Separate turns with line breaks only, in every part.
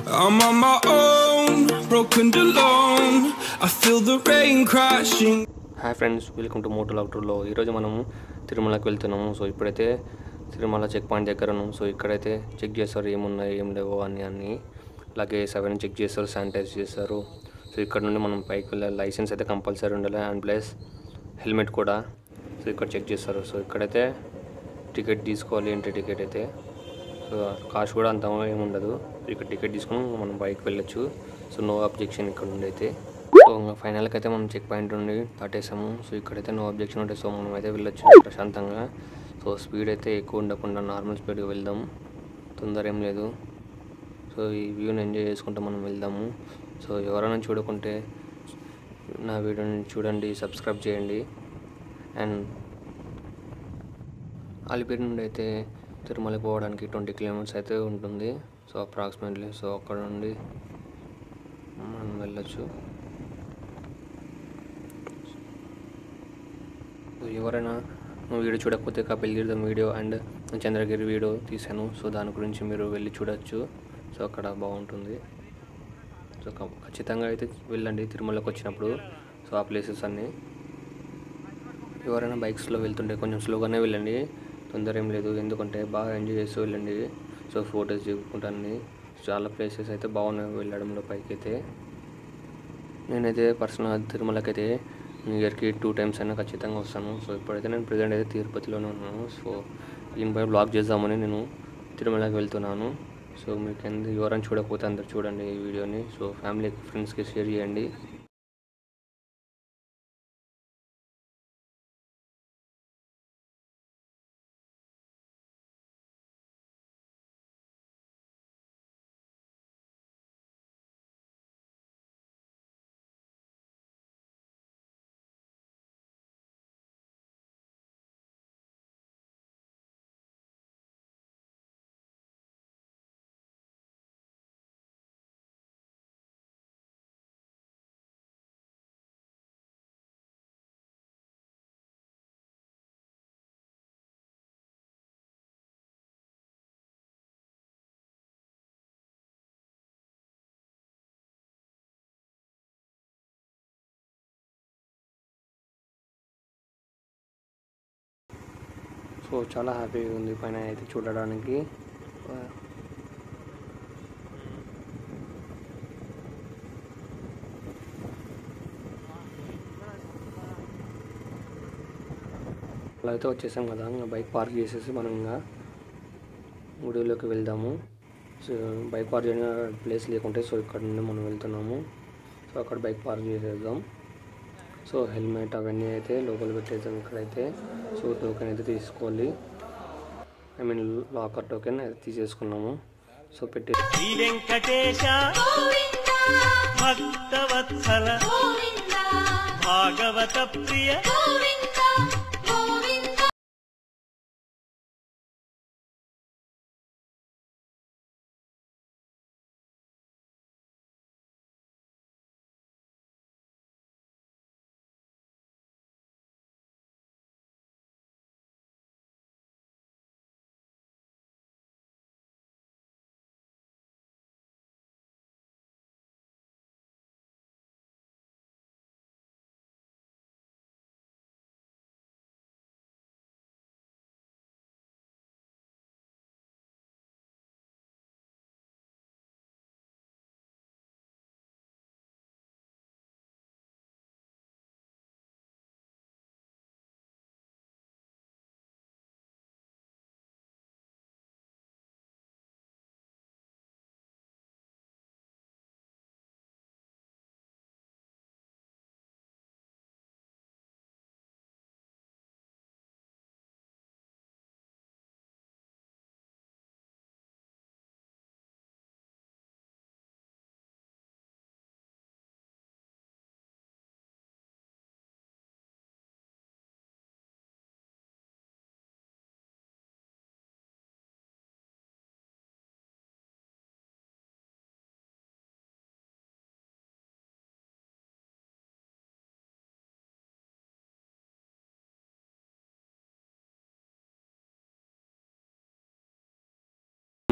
I'm on my own, broken alone. I feel the rain crashing.
Hi friends, welcome to moto లాక్టర్లో. ఈరోజు మనము తిరుమలకి వెళ్తున్నాము. So ఇప్పుడైతే తిరుమల చెక్ పాయింట్ దగ్గరను. సో ఇక్కడైతే చెక్ చేస్తారు ఏమున్నాయి ఏం లేవో అన్నీ. అలాగే 7 చెక్ చేస్తారు, శానిటైజ్ చేస్తారు. సో ఇక్కడ నుండి మనం పైకి వెళ్ళాలి. లైసెన్స్ అయితే కంపల్సరీ ఉండాలి అండ్ ప్లస్ హెల్మెట్ కూడా. సో ఇక్కడ చెక్ చేస్తారు. సో ఇక్కడైతే టికెట్ తీసుకోవాలి, ఎంట్రీ టికెట్ అయితే. సో కాస్ట్ కూడా అంత ఏముండదు. ఇక్కడ టికెట్ తీసుకుని మనం బైక్ వెళ్ళొచ్చు. సో నో అబ్జెక్షన్ ఇక్కడ నుండి అయితే. సో ఇంకా ఫైనల్కి అయితే మనం చెక్ పాయింట్ నుండి దాటేసాము. సో ఇక్కడైతే నో అబ్జెక్షన్ ఉంటాయి. సో మనం అయితే వెళ్ళొచ్చు ప్రశాంతంగా. సో స్పీడ్ అయితే ఎక్కువ ఉండకుండా నార్మల్ స్పీడ్గా వెళ్దాం, తొందర ఏం లేదు. సో ఈ వ్యూని ఎంజాయ్ చేసుకుంటూ మనం వెళ్దాము. సో ఎవరైనా చూడకుంటే నా వీడియోని చూడండి, సబ్స్క్రైబ్ చేయండి. అండ్ అలిపిరి నుండి అయితే తిరుమలకి పోవడానికి 20 కిలోమీటర్స్ అయితే ఉంటుంది. So approximately. సో అక్కడ నుండి మనం వెళ్ళొచ్చు. ఎవరైనా వీడియో చూడకపోతే కపిల్ తీర్థం వీడియో అండ్ చంద్రగిరి వీడియో తీశాను. సో దాని గురించి మీరు వెళ్ళి చూడొచ్చు. సో అక్కడ బాగుంటుంది. సో ఖచ్చితంగా అయితే వెళ్ళండి తిరుమలకి వచ్చినప్పుడు. సో ఆ ప్లేసెస్ అన్నీ. ఎవరైనా బైక్స్లో వెళ్తుంటే కొంచెం స్లోగానే వెళ్ళండి, తొందర ఏం లేదు. ఎందుకంటే బాగా ఎంజాయ్ చేస్తూ వెళ్ళండి. సో ఫొటోస్ దిగుకుంటాను. చాలా ప్లేసెస్ అయితే బాగున్నాయి వెళ్ళడంలో పైకి అయితే. నేనైతే పర్సనల్ తిరుమలకి అయితే ఇయర్కి 2 టైమ్స్ అయినా ఖచ్చితంగా వస్తాను. సో ఇప్పుడైతే నేను ప్రజెంట్ అయితే తిరుపతిలోనే ఉన్నాను. సో దీనిపై బ్లాగ్ చేద్దామని నేను తిరుమలకి వెళ్తున్నాను. సో మీకు ఎవరైనా చూడకపోతే అందరు చూడండి ఈ వీడియోని. సో ఫ్యామిలీకి, ఫ్రెండ్స్కి షేర్ చేయండి. సో చాలా హ్యాపీగా ఉంది పైన అయితే చూడడానికి. అలా అయితే వచ్చేసాం కదా, ఇంకా బైక్ పార్క్ చేసేసి మనం ఇంకా గుడిలోకి వెళ్దాము. సో బైక్ పార్క్ చేయడం ప్లేస్ లేకుంటే సో ఇక్కడ నుండి మనం వెళ్తున్నాము. సో అక్కడ బైక్ పార్క్ చేసేద్దాం. సో హెల్మెట్ అవన్నీ అయితే లోపల పెట్టేద్దాం ఇక్కడైతే. సో టోకెన్ అయితే తీసుకోవాలి, ఐ మీన్ లాకర్ టోకెన్ అయితే తీసేసుకున్నాము. సో పెట్టి
శ్రీ వెంకటేశ భక్తవత్సల భాగవత ప్రియ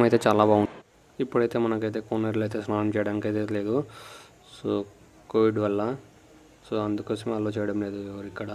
అయితే చాలా బాగుంది. ఇప్పుడైతే మనకైతే కోనేరులో అయితే స్నానం చేయడానికి అయితే లేదు, సో కోవిడ్ వల్ల, సో అందుకోసమే అలో చేయడం లేదు ఎవరు ఇక్కడ.